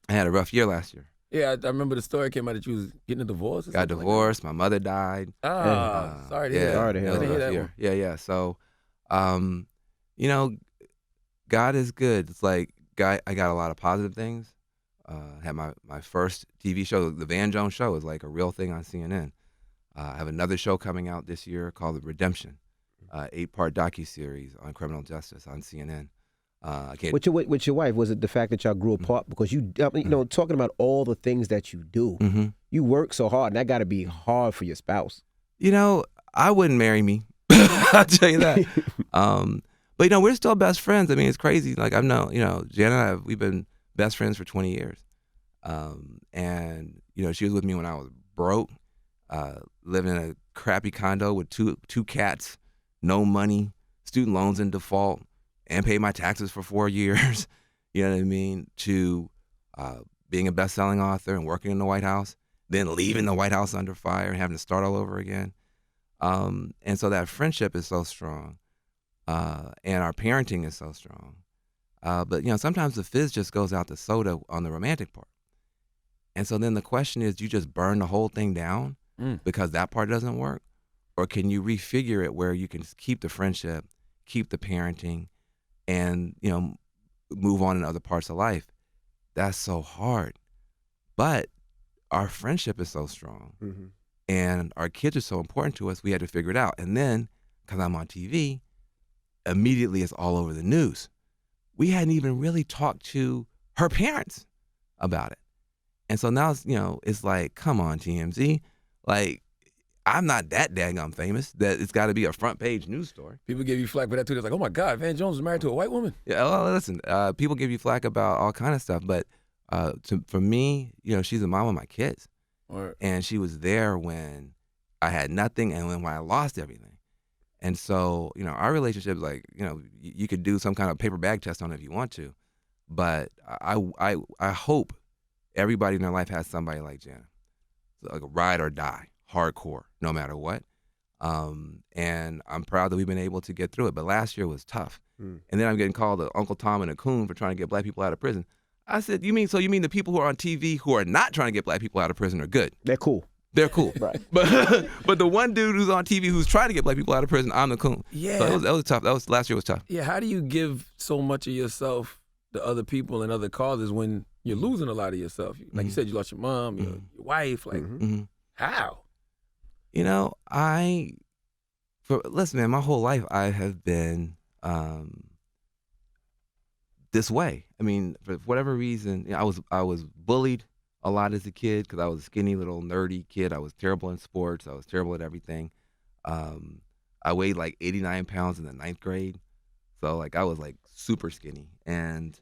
I had a rough year last year. Yeah, I remember the story came out that you was getting a divorce. Got divorced. My mother died. Sorry to hear that. Sorry to hear that. Yeah. So, God is good. It's like I got a lot of positive things. Had my first TV show, the Van Jones Show, is like a real thing on CNN. I have another show coming out this year called The Redemption, 8-part docuseries on criminal justice on CNN. With your wife, was it the fact that y'all grew apart? Because talking about all the things that you do, you work so hard, and that got to be hard for your spouse. I wouldn't marry me. I'll tell you that. But we're still best friends. I mean, it's crazy. Like Jen and I, we've been best friends for 20 years. And she was with me when I was broke, living in a crappy condo with two cats, no money, student loans in default, and paid my taxes for 4 years, you know what I mean, to being a best-selling author and working in the White House, then leaving the White House under fire and having to start all over again. And so that friendship is so strong, and our parenting is so strong. But sometimes the fizz just goes out the soda on the romantic part. And so then the question is, do you just burn the whole thing down because that part doesn't work? Or can you refigure it where you can keep the friendship, keep the parenting, and move on in other parts of life? That's so hard. But our friendship is so strong, and our kids are so important to us, we had to figure it out. And then, because I'm on TV, immediately it's all over the news. We hadn't even really talked to her parents about it. And so now it's like, come on, TMZ. Like, I'm not that daggum famous that it's got to be a front page news story. People give you flack for that too. It's like, oh my God, Van Jones is married to a white woman. Yeah, well, listen, people give you flack about all kind of stuff, but for me, she's the mom of my kids. Or, And she was there when I had nothing and when I lost everything. And so, our relationship is like, you could do some kind of paper bag test on it if you want to. But I hope everybody in their life has somebody like Jana. Like a ride or die, hardcore, no matter what. And I'm proud that we've been able to get through it. But last year was tough. And then I'm getting called Uncle Tom and a coon for trying to get black people out of prison. I said, you mean the people who are on TV who are not trying to get black people out of prison are good? They're cool. They're cool. Right. But the one dude who's on TV who's trying to get black people out of prison, I'm the coon. Yeah. So that was tough. Last year was tough. Yeah, how do you give so much of yourself to other people and other causes when you're losing a lot of yourself? Like you said, you lost your mom, your wife. Like, how? Listen, man, my whole life I have been this way. I mean, for whatever reason, I was bullied a lot as a kid because I was a skinny little nerdy kid. I was terrible in sports. I was terrible at everything. I weighed like 89 pounds in the 9th grade. So like I was like super skinny. And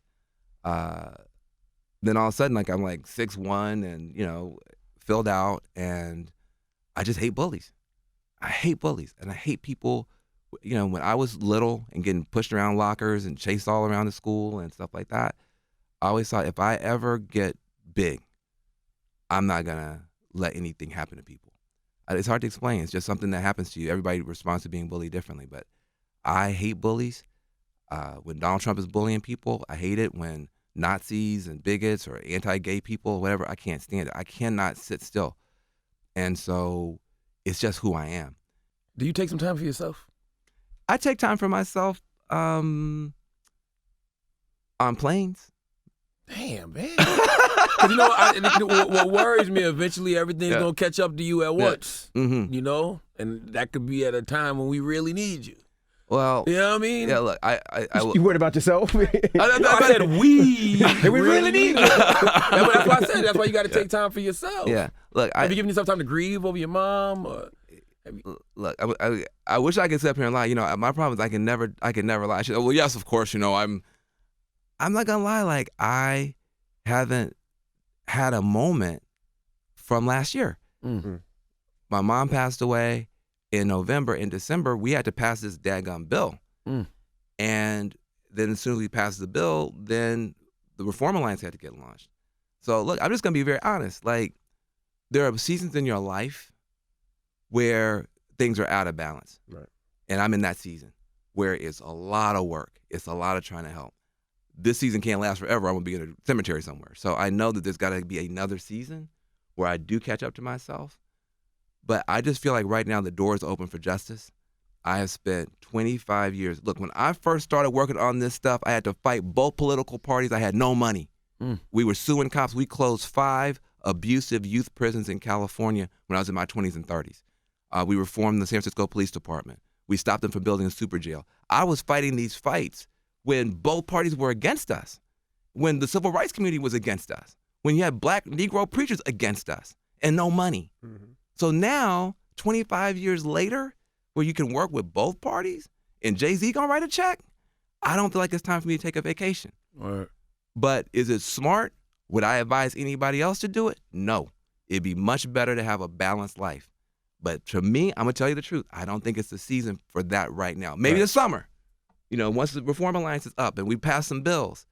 then all of a sudden like I'm like 6'1" and, filled out, and I just hate bullies. I hate bullies, and I hate people. When I was little and getting pushed around lockers and chased all around the school and stuff like that, I always thought if I ever get big, I'm not going to let anything happen to people. It's hard to explain. It's just something that happens to you. Everybody responds to being bullied differently, but I hate bullies. When Donald Trump is bullying people, I hate it. When Nazis and bigots or anti-gay people, whatever, I can't stand it. I cannot sit still. And so it's just who I am. Do you take some time for yourself? I take time for myself on planes. Damn, man. 'Cause what worries me, eventually everything's going to catch up to you at once. Mm-hmm. And that could be at a time when we really need you. Well, you know what I mean? Yeah, look, I You worried about yourself? I said we really need you. That's why I said that's why you got to take time for yourself. Yeah, look, have you given yourself time to grieve over your mom? Or look, I wish I could sit up here and lie. My problem is I can never lie. Well, yes, of course. I'm not gonna lie. Like I haven't had a moment from last year. Mm-hmm. My mom passed away in November. In December, we had to pass this daggum bill. And then as soon as we passed the bill, then the Reform Alliance had to get launched. So look, I'm just gonna be very honest. Like there are seasons in your life where things are out of balance. Right. And I'm in that season where it's a lot of work. It's a lot of trying to help. This season can't last forever. I'm going to be in a cemetery somewhere. So I know that there's got to be another season where I do catch up to myself. But I just feel like right now the door is open for justice. I have spent 25 years. Look, when I first started working on this stuff, I had to fight both political parties. I had no money. We were suing cops. We closed 5 abusive youth prisons in California when I was in my 20s and 30s. We reformed the San Francisco Police Department. We stopped them from building a super jail. I was fighting these fights when both parties were against us, when the civil rights community was against us, when you had black Negro preachers against us, and no money. So now, 25 years later, where you can work with both parties, and Jay-Z gonna write a check, I don't feel like it's time for me to take a vacation. Right. But is it smart? Would I advise anybody else to do it? No. It'd be much better to have a balanced life. But to me, I'm going to tell you the truth. I don't think it's the season for that right now. Maybe this summer, once the Reform Alliance is up and we pass some bills,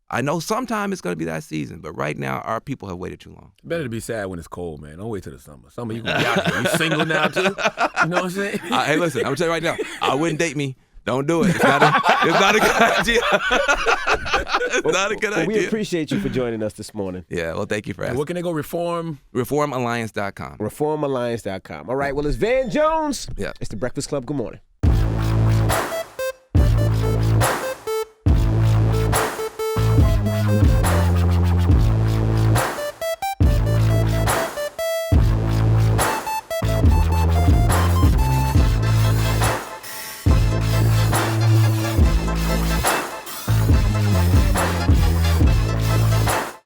I know sometime it's going to be that season. But right now, our people have waited too long. Better to be sad when it's cold, man. Don't wait till the summer. Summer, you going to be out here. You single now, too? You know what I'm saying? Hey, listen, I'm going to tell you right now. I wouldn't date me. Don't do it. It's not a good idea. It's not a good idea. We appreciate you for joining us this morning. Yeah, well, thank you for asking. What can they go reform? Reformalliance.com. Reformalliance.com. All right, well, it's Van Jones. Yeah. It's the Breakfast Club. Good morning.